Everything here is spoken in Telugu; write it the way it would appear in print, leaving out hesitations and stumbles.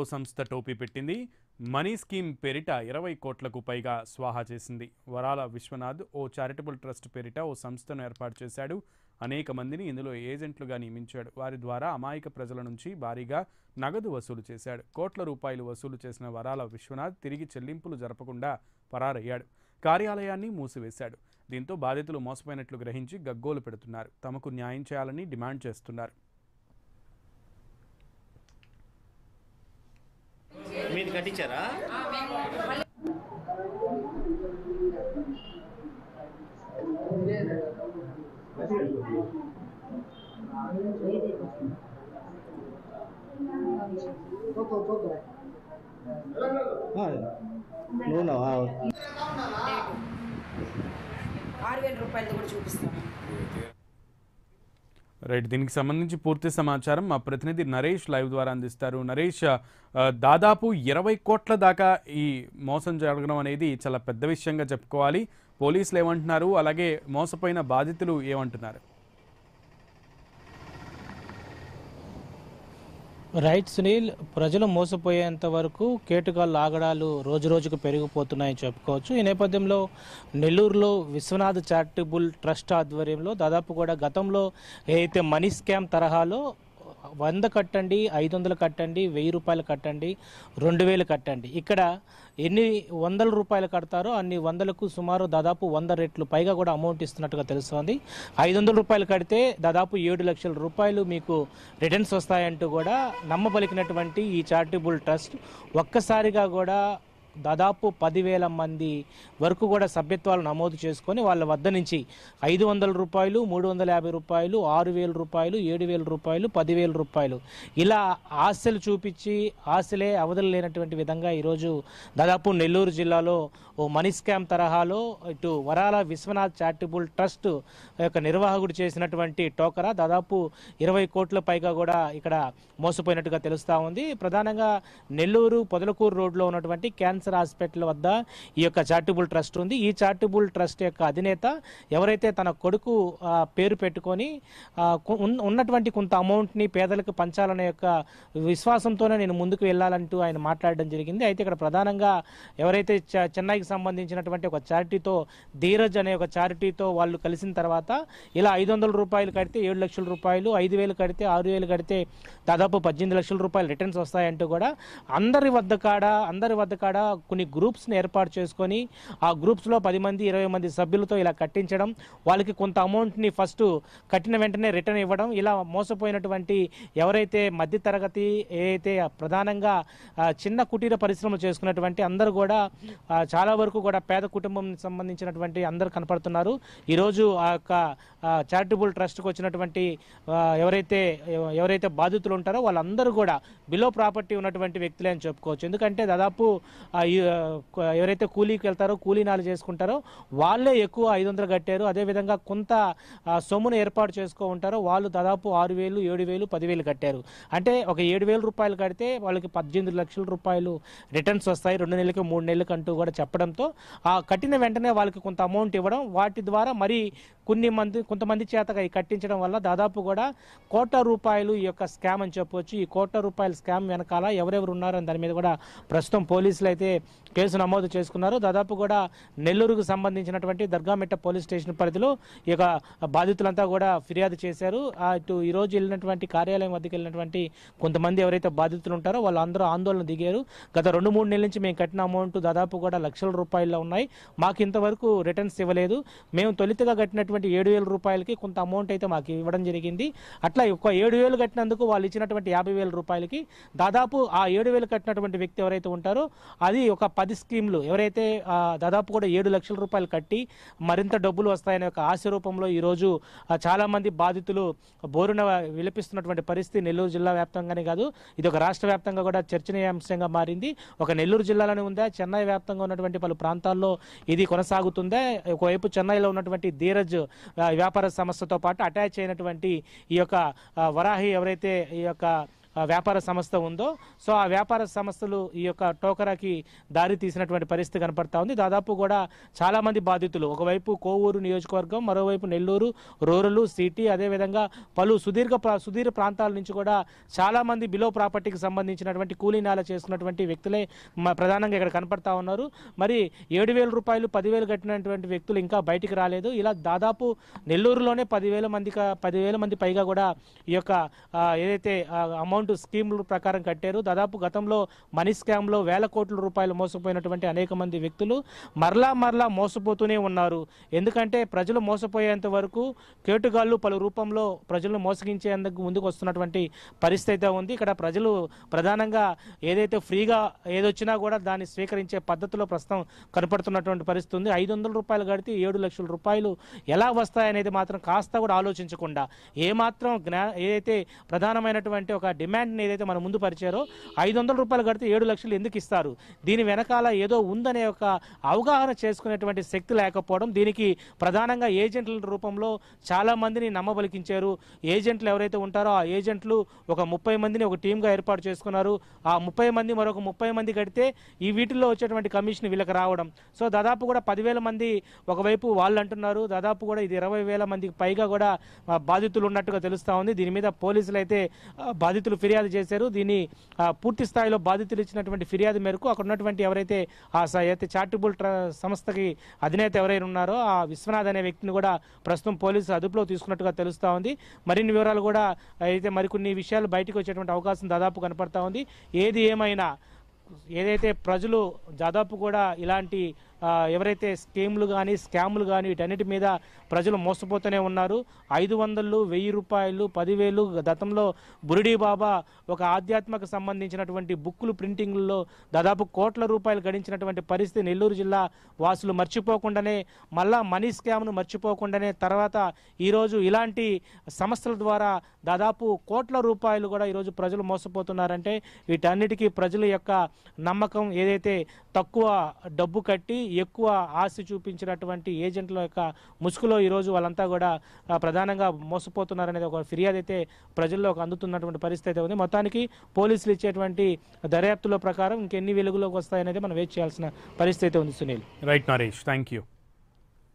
సంస్థ టోపీ పెట్టింది. మనీ స్కీమ్ పేరిట 20 కోట్లకు పైగా స్వాహా చేసింది. వరాల విశ్వనాథ్ ఓ చారిటబుల్ ట్రస్ట్ పేరిట ఓ సంస్థను ఏర్పాటు చేశాడు. అనేక మందిని ఇందులో ఏజెంట్లుగా నియమించాడు. వారి ద్వారా అమాయక ప్రజల నుంచి భారీగా నగదు వసూలు చేశాడు. కోట్ల రూపాయలు వసూలు చేసిన వరాల విశ్వనాథ్ తిరిగి చెల్లింపులు జరపకుండా పరారయ్యాడు. కార్యాలయాన్ని మూసివేశాడు. దీంతో బాధితులు మోసపోయినట్లు గ్రహించి గగ్గోలు పెడుతున్నారు. తమకు న్యాయం చేయాలని డిమాండ్ చేస్తున్నారు. మీరు కట్టించారా? నూనె 6,000 రూపాయలు కూడా చూపిస్తాను. రైట్, దీనికి సంబంధించి పూర్తి సమాచారం మా ప్రతినిధి నరేష్ లైవ్ ద్వారా అందిస్తారు. నరేష్, దాదాపు 20 కోట్ల దాకా ఈ మోసం జరగడం అనేది చాలా పెద్ద విషయంగా చెప్పుకోవాలి. పోలీసులు ఏమంటున్నారు, అలాగే మోసపోయిన బాధితులు ఏమంటున్నారు? రైట్ సునీల్, ప్రజలు మోసపోయేంత వరకు కేటుగాళ్ళు ఆగడాలు రోజు రోజుకు పెరిగిపోతున్నాయని చెప్పుకోవచ్చు. ఈ నేపథ్యంలో నెల్లూరులో విశ్వనాథ్ చారిటబుల్ ట్రస్ట్ ఆధ్వర్యంలో దాదాపు కూడా గతంలో ఏదైతే మనీ స్కామ్ తరహాలో 100 కట్టండి, 500 కట్టండి, 1000 రూపాయలు కట్టండి, 2000 కట్టండి, ఇక్కడ ఎన్ని వందల రూపాయలు కడతారో అన్ని వందలకు సుమారు దాదాపు 100 రెట్లు పైగా కూడా అమౌంట్ ఇస్తున్నట్టుగా తెలుస్తోంది. 500 రూపాయలు కడితే దాదాపు 7 లక్షల రూపాయలు మీకు రిటర్న్స్ వస్తాయంటూ కూడా నమ్మబలికినటువంటి ఈ చారిటబుల్ ట్రస్ట్ ఒక్కసారిగా కూడా దాదాపు 10,000 మంది వరకు కూడా సభ్యత్వాలు నమోదు చేసుకొని వాళ్ళ వద్ద నుంచి 500 రూపాయలు, 350 రూపాయలు, 6,000 రూపాయలు, 7,000 రూపాయలు, 10,000 రూపాయలు ఇలా ఆశలు చూపించి ఆశలే అవధులు లేనటువంటి విధంగా ఈరోజు దాదాపు నెల్లూరు జిల్లాలో ఓ మనీ స్కామ్ తరహాలో ఇటు వరాల విశ్వనాథ్ చారిటబుల్ ట్రస్ట్ యొక్క నిర్వాహకుడు చేసినటువంటి టోకరా దాదాపు 20 కోట్ల పైగా కూడా ఇక్కడ మోసపోయినట్టుగా తెలుస్తూ ఉంది. ప్రధానంగా నెల్లూరు పొదలకూరు రోడ్లో ఉన్నటువంటి క్యాన్సర్ హాస్పిటల్ వద్ద ఈ యొక్క చారిటబుల్ ట్రస్ట్ ఉంది. ఈ చారిటబుల్ ట్రస్ట్ యొక్క అధినేత ఎవరైతే తన కొడుకు పేరు పెట్టుకొని ఉన్నటువంటి కొంత అమౌంట్ని పేదలకు పంచాలనే యొక్క విశ్వాసంతోనే నేను ముందుకు వెళ్ళాలంటూ ఆయన మాట్లాడడం జరిగింది. అయితే ఇక్కడ ప్రధానంగా ఎవరైతే చెన్నైకి సంబంధించినటువంటి ఒక చారిటీతో ధీరజ్ అనే ఒక చారిటీతో వాళ్ళు కలిసిన తర్వాత ఇలా 500 రూపాయలు కడితే 7 లక్షల రూపాయలు, 5,000 కడితే 6,000 కడితే దాదాపు 18 లక్షల రూపాయలు రిటర్న్స్ వస్తాయంటూ కూడా అందరి వద్ద కాడ కొన్ని గ్రూప్స్ని ఏర్పాటు చేసుకొని ఆ గ్రూప్స్లో 10 మంది 20 మంది సభ్యులతో ఇలా కట్టించడం, వాళ్ళకి కొంత అమౌంట్ని ఫస్ట్ కట్టిన వెంటనే రిటర్న్ ఇవ్వడం, ఇలా మోసపోయినటువంటి ఎవరైతే మధ్యతరగతి ఏదైతే ప్రధానంగా చిన్న కుటీర పరిశ్రమలు చేసుకున్నటువంటి అందరూ కూడా చాలా వరకు కూడా పేద కుటుంబం సంబంధించినటువంటి అందరూ కనపడుతున్నారు. ఈరోజు ఆ యొక్క చారిటబుల్ ట్రస్ట్కి వచ్చినటువంటి ఎవరైతే బాధితులు ఉంటారో వాళ్ళందరూ కూడా బిలో ప్రాపర్టీ ఉన్నటువంటి వ్యక్తులే అని చెప్పుకోవచ్చు. ఎందుకంటే దాదాపు ఎవరైతే కూలీకి వెళ్తారో కూలీనాలు చేసుకుంటారో వాళ్ళే ఎక్కువ 500 కట్టారు. అదేవిధంగా కొంత సొమ్మును ఏర్పాటు చేసుకో ఉంటారో వాళ్ళు దాదాపు 6,000, 7,000, 10,000 కట్టారు. అంటే ఒక 7,000 రూపాయలు కడితే వాళ్ళకి 18 లక్షల రూపాయలు రిటర్న్స్ వస్తాయి 2 నెలలకి 3 నెలలకు అంటూ కూడా చెప్పడంతో ఆ కట్టిన వెంటనే వాళ్ళకి కొంత అమౌంట్ ఇవ్వడం, వాటి ద్వారా మరి కొంతమంది చేతగా ఈ కట్టించడం వల్ల దాదాపు కూడా 1 కోట్ల రూపాయలు ఈ యొక్క స్కామ్ అని చెప్పవచ్చు. ఈ 1 కోట్ల రూపాయల స్కామ్ వెనకాల ఎవరెవరు ఉన్నారని దాని మీద కూడా ప్రస్తుతం పోలీసులు అయితే కేసు నమోదు చేసుకున్నారు. దాదాపు కూడా నెల్లూరుకు సంబంధించినటువంటి దర్గామిట్ట పోలీస్ స్టేషన్ పరిధిలో ఈ యొక్క బాధితులంతా కూడా ఫిర్యాదు చేశారు. ఇటు ఈరోజు వెళ్ళినటువంటి కార్యాలయం వద్దకు వెళ్ళినటువంటి కొంతమంది ఎవరైతే బాధితులు ఉంటారో వాళ్ళందరూ ఆందోళన దిగారు. గత 2-3 నెలల నుంచి మేము కట్టిన అమౌంట్ దాదాపు కూడా లక్షల రూపాయల్లో ఉన్నాయి, మాకు ఇంతవరకు రిటర్న్స్ ఇవ్వలేదు, మేము తొలితగా కట్టినటువంటి 7,000 రూపాయలకి కొంత అమౌంట్ అయితే మాకు ఇవ్వడం జరిగింది. అట్లా ఒక 7,000 కట్టినందుకు వాళ్ళు ఇచ్చినటువంటి 50,000 రూపాయలకి దాదాపు ఆ 7,000 కట్టినటువంటి వ్యక్తి ఎవరైతే ఉంటారో అది ఒక 10 స్కీమ్లు ఎవరైతే దాదాపు కూడా 7 లక్షల రూపాయలు కట్టి మరింత డబ్బులు వస్తాయనే ఒక ఆశ రూపంలో ఈరోజు చాలా మంది బాధితులు బోరున విలపిస్తున్నటువంటి పరిస్థితి నెల్లూరు జిల్లా వ్యాప్తంగానే కాదు, ఇది ఒక రాష్ట్ర వ్యాప్తంగా కూడా చర్చనీయాంశంగా మారింది. ఒక నెల్లూరు జిల్లాలోనే ఉందా, చెన్నై వ్యాప్తంగా ఉన్నటువంటి పలు ప్రాంతాల్లో ఇది కొనసాగుతుందా? ఒకవైపు చెన్నైలో ఉన్నటువంటి ధీరజ్ వ్యాపార సంస్థతో పాటు అటాచ్ అయినటువంటి ఈ యొక్క వరాహి ఎవరైతే ఈ యొక్క వ్యాపార సంస్థ ఉందో సో ఆ వ్యాపార సంస్థలు ఈ యొక్క టోకరాకి దారి తీసినటువంటి పరిస్థితి కనపడతా ఉంది. దాదాపు కూడా చాలామంది బాధితులు, ఒకవైపు కోవూరు నియోజకవర్గం, మరోవైపు నెల్లూరు రూరల్ సిటీ, అదేవిధంగా పలు సుదీర్ఘ ప్రాంతాల నుంచి కూడా చాలామంది బిలో ప్రాపర్టీకి సంబంధించినటువంటి కూలీ నాల చేస్తున్నటువంటి వ్యక్తులే ప్రధానంగా ఇక్కడ కనపడతా ఉన్నారు. మరి 7,000 రూపాయలు 10,000 కట్టినటువంటి వ్యక్తులు ఇంకా బయటికి రాలేదు. ఇలా దాదాపు నెల్లూరులోనే 10,000 మంది పైగా కూడా ఈ యొక్క ఏదైతే అమౌంట్ స్కీముల ప్రకారం కట్టారు. దాదాపు గతంలో మనీ స్కామ్లో వేల కోట్ల రూపాయలు మోసపోయినటువంటి అనేక మంది వ్యక్తులు మరలా మోసపోతూనే ఉన్నారు. ఎందుకంటే ప్రజలు మోసపోయేంత వరకు కేటుగాళ్లు పలు రూపంలో ప్రజలను మోసగించేందుకు ముందుకు వస్తున్నటువంటి పరిస్థితి అయితే ఉంది. ఇక్కడ ప్రజలు ప్రధానంగా ఏదైతే ఫ్రీగా ఏదొచ్చినా కూడా దాన్ని స్వీకరించే పద్ధతిలో ప్రస్తుతం కనపడుతున్నటువంటి పరిస్థితి ఉంది. 500 రూపాయలు కడితే 7 లక్షల రూపాయలు ఎలా వస్తాయనేది మాత్రం కాస్త కూడా ఆలోచించకుండా ఏమాత్రం ఏదైతే ప్రధానమైనటువంటి ఒక డిమాండ్ని ఏదైతే మనం ముందు పరిచారో 500 రూపాయలు కడితే 7 లక్షలు ఎందుకు ఇస్తారు, దీని వెనకాల ఏదో ఉందనే ఒక అవగాహన చేసుకునేటువంటి శక్తి లేకపోవడం, దీనికి ప్రధానంగా ఏజెంట్ల రూపంలో చాలా మందిని నమ్మబలికించారు. ఏజెంట్లు ఎవరైతే ఉంటారో ఆ ఏజెంట్లు ఒక 30 మందిని ఒక టీమ్గా ఏర్పాటు చేసుకున్నారు. ఆ 30 మంది మరొక 30 మంది కడితే ఈ వీటిల్లో వచ్చేటువంటి కమిషన్ వీళ్ళకి రావడం. సో దాదాపు కూడా 10,000 మంది ఒకవైపు వాళ్ళు అంటున్నారు, దాదాపు కూడా ఇది 20,000 మందికి పైగా కూడా బాధితులు ఉన్నట్టుగా తెలుస్తూ ఉంది. దీని మీద పోలీసులు అయితే బాధితులు ఫిర్యాదు చేశారు. దీన్ని పూర్తి స్థాయిలో బాధితులు ఇచ్చినటువంటి ఫిర్యాదు మేరకు అక్కడ ఉన్నటువంటి ఎవరైతే అయితే చారిటబుల్ సంస్థకి అధినేత ఎవరైనా ఉన్నారో ఆ విశ్వనాథ్ అనే వ్యక్తిని కూడా ప్రస్తుతం పోలీసులు అదుపులో తీసుకున్నట్టుగా తెలుస్తూ ఉంది. మరిన్ని వివరాలు కూడా అయితే మరికొన్ని విషయాలు బయటకు వచ్చేటువంటి అవకాశం దాదాపు కనపడతా ఉంది. ఏది ఏమైనా ఏదైతే ప్రజలు దాదాపు కూడా ఇలాంటి ఎవరైతే స్కీములు కానీ స్కాములు కానీ వీటన్నిటి మీద ప్రజలు మోసపోతూనే ఉన్నారు. 500, 1,000 రూపాయలు, 10,000 గతంలో బురిడీ బాబా ఒక ఆధ్యాత్మకు సంబంధించినటువంటి బుక్కులు ప్రింటింగ్లలో దాదాపు కోట్ల రూపాయలు గడించినటువంటి పరిస్థితి నెల్లూరు జిల్లా వాసులు మర్చిపోకుండానే, మళ్ళా మనీ స్కామ్ను మర్చిపోకుండానే తర్వాత ఈరోజు ఇలాంటి సంస్థల ద్వారా దాదాపు కోట్ల రూపాయలు కూడా ఈరోజు ప్రజలు మోసపోతున్నారంటే వీటన్నిటికీ ప్రజల యొక్క నమ్మకం ఏదైతే తక్కువ డబ్బు కట్టి ఎక్కువ ఆశ చూపించినటువంటి ఏజెంట్ల యొక్క ముసుగులో ఈరోజు వాళ్ళంతా కూడా ప్రధానంగా మోసపోతున్నారనేది ఒక ఫిర్యాదు అయితే ప్రజల్లో అందుతున్నటువంటి పరిస్థితి అయితే ఉంది. మొత్తానికి పోలీసులు ఇచ్చేటువంటి దర్యాప్తుల ప్రకారం ఇంకెన్ని వెలుగులోకి వస్తాయనేది మనం వెయిట్ చేయాల్సిన పరిస్థితి ఉంది. Sunil. Right Naresh, thank you.